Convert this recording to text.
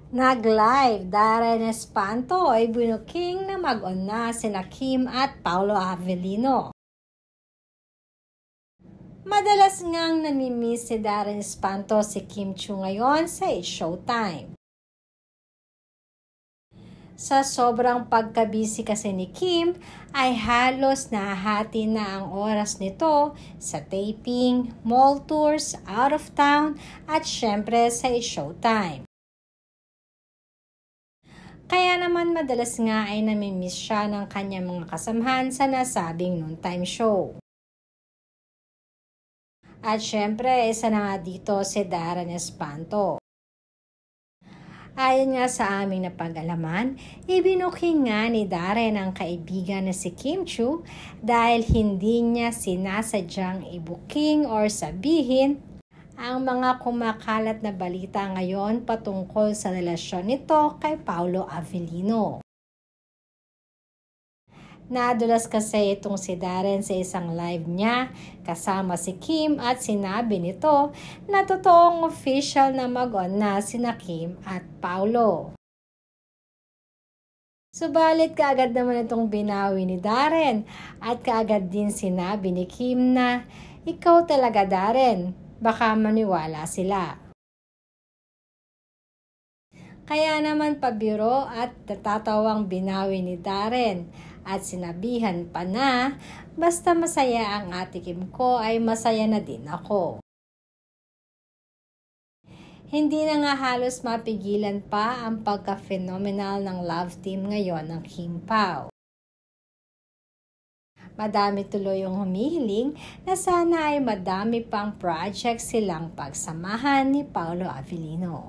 Nag-live Darren Espanto ay binuking na mag-on na sina Kim at Paolo Avellino. Madalas ngang namimiss si Darren Espanto si Kim Chiu ngayon sa It's Showtime. Sa sobrang pagkabisi kasi ni Kim, ay halos nahahati na ang oras nito sa taping, mall tours, out of town, at syempre sa It's Showtime. Kaya naman madalas nga ay namimiss siya ng kanyang mga kasamahan sa nasabing noontime show. At syempre, isa na nga dito si Darren Espanto. Ayon nga sa aming napag-alaman, ibinuking nga ni Darren ang kaibigan na si Kim Chiu dahil hindi niya sinasadyang ibuking or sabihin ang mga kumakalat na balita ngayon patungkol sa relasyon nito kay Paolo Avellino. Nadulas kasi itong si Darren sa isang live niya kasama si Kim at sinabi nito na totoong official na mag-on na sina Kim at Paolo. Subalit kaagad naman itong binawi ni Darren at kaagad din sinabi ni Kim na ikaw talaga Darren, baka maniwala sila. Kaya naman pabiro at natatawang binawi ni Darren at sinabihan pa na basta masaya ang ate Kim ko ay masaya na din ako. Hindi na nga halos mapigilan pa ang pagka-phenomenal ng love team ngayon ng Kim Pao. Madami tuloy yung humihiling na sana ay madami pang project silang pagsamahan ni Paolo Avellino.